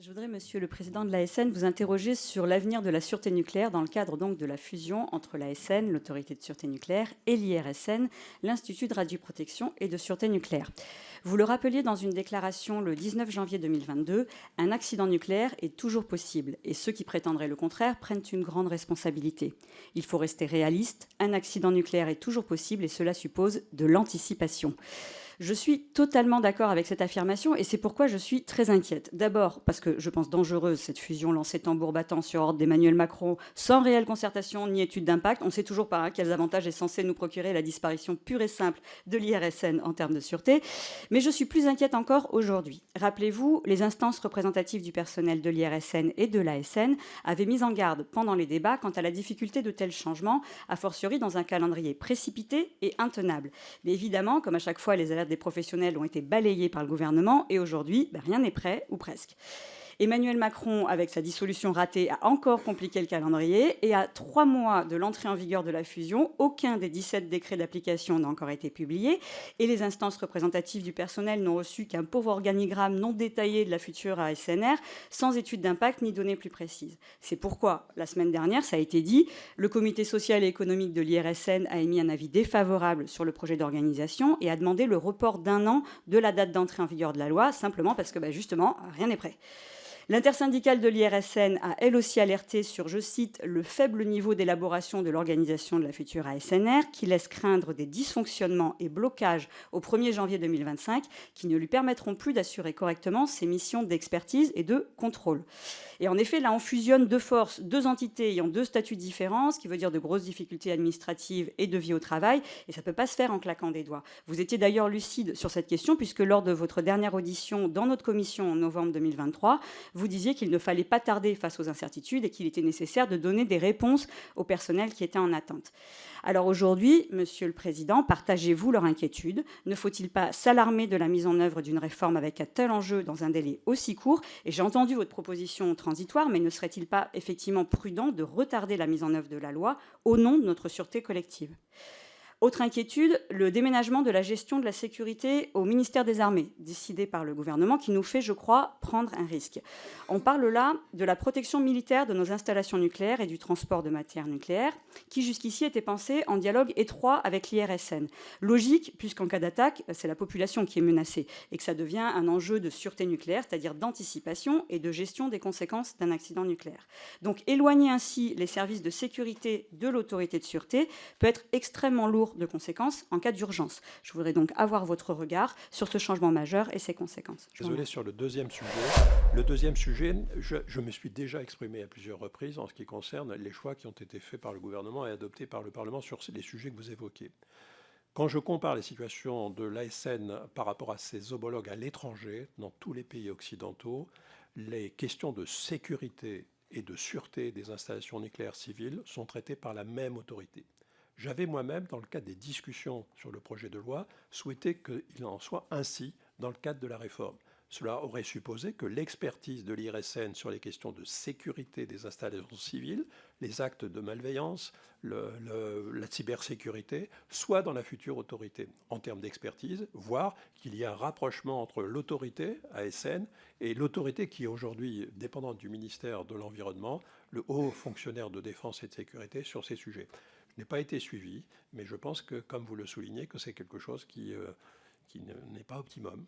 Je voudrais, Monsieur le Président de l'ASN, vous interroger sur l'avenir de la sûreté nucléaire dans le cadre donc de la fusion entre l'ASN, l'Autorité de sûreté nucléaire, et l'IRSN, l'Institut de radioprotection et de sûreté nucléaire. Vous le rappeliez dans une déclaration le 19 janvier 2022, un accident nucléaire est toujours possible et ceux qui prétendraient le contraire prennent une grande responsabilité. Il faut rester réaliste, un accident nucléaire est toujours possible et cela suppose de l'anticipation. Je suis totalement d'accord avec cette affirmation et c'est pourquoi je suis très inquiète. D'abord parce que je pense dangereuse cette fusion lancée tambour battant sur ordre d'Emmanuel Macron sans réelle concertation ni étude d'impact. On ne sait toujours pas quels avantages est censé nous procurer la disparition pure et simple de l'IRSN en termes de sûreté. Mais je suis plus inquiète encore aujourd'hui. Rappelez-vous, les instances représentatives du personnel de l'IRSN et de l'ASN avaient mis en garde pendant les débats quant à la difficulté de tels changements, a fortiori dans un calendrier précipité et intenable. Mais évidemment, comme à chaque fois, les alertes des professionnels ont été balayés par le gouvernement et aujourd'hui, rien n'est prêt, ou presque. Emmanuel Macron, avec sa dissolution ratée, a encore compliqué le calendrier et à 3 mois de l'entrée en vigueur de la fusion, aucun des 17 décrets d'application n'a encore été publié et les instances représentatives du personnel n'ont reçu qu'un pauvre organigramme non détaillé de la future ASNR, sans étude d'impact ni données plus précises. C'est pourquoi, la semaine dernière, ça a été dit, le comité social et économique de l'IRSN a émis un avis défavorable sur le projet d'organisation et a demandé le report d'1 an de la date d'entrée en vigueur de la loi, simplement parce que, justement, rien n'est prêt. L'intersyndicale de l'IRSN a elle aussi alerté sur, je cite, le faible niveau d'élaboration de l'organisation de la future ASNR qui laisse craindre des dysfonctionnements et blocages au 1er janvier 2025 qui ne lui permettront plus d'assurer correctement ses missions d'expertise et de contrôle. Et en effet, là, on fusionne de force deux entités ayant deux statuts différents, ce qui veut dire de grosses difficultés administratives et de vie au travail, et ça ne peut pas se faire en claquant des doigts. Vous étiez d'ailleurs lucide sur cette question, puisque lors de votre dernière audition dans notre commission en novembre 2023, vous disiez qu'il ne fallait pas tarder face aux incertitudes et qu'il était nécessaire de donner des réponses au personnel qui était en attente. Alors aujourd'hui, Monsieur le Président, partagez-vous leur inquiétude? Ne faut-il pas s'alarmer de la mise en œuvre d'une réforme avec un tel enjeu dans un délai aussi court? Et j'ai entendu votre proposition transitoire, mais ne serait-il pas effectivement prudent de retarder la mise en œuvre de la loi au nom de notre sûreté collective? Autre inquiétude, le déménagement de la gestion de la sécurité au ministère des Armées, décidé par le gouvernement, qui nous fait, je crois, prendre un risque. On parle là de la protection militaire de nos installations nucléaires et du transport de matières nucléaires, qui jusqu'ici était pensé en dialogue étroit avec l'IRSN. Logique, puisqu'en cas d'attaque, c'est la population qui est menacée, et que ça devient un enjeu de sûreté nucléaire, c'est-à-dire d'anticipation et de gestion des conséquences d'un accident nucléaire. Donc éloigner ainsi les services de sécurité de l'autorité de sûreté peut être extrêmement lourd de conséquences en cas d'urgence. Je voudrais donc avoir votre regard sur ce changement majeur et ses conséquences. Désolé, sur le deuxième sujet. Le deuxième sujet, je me suis déjà exprimé à plusieurs reprises en ce qui concerne les choix qui ont été faits par le gouvernement et adoptés par le Parlement sur les sujets que vous évoquez. Quand je compare les situations de l'ASN par rapport à ses homologues à l'étranger, dans tous les pays occidentaux, les questions de sécurité et de sûreté des installations nucléaires civiles sont traitées par la même autorité. J'avais moi-même, dans le cadre des discussions sur le projet de loi, souhaité qu'il en soit ainsi dans le cadre de la réforme. Cela aurait supposé que l'expertise de l'IRSN sur les questions de sécurité des installations civiles, les actes de malveillance, la cybersécurité, soit dans la future autorité en termes d'expertise, voire qu'il y ait un rapprochement entre l'autorité ASN et l'autorité qui est aujourd'hui dépendante du ministère de l'Environnement, le haut fonctionnaire de défense et de sécurité sur ces sujets. N'est pas été suivi, mais je pense que, comme vous le soulignez, que c'est quelque chose qui n'est pas optimum.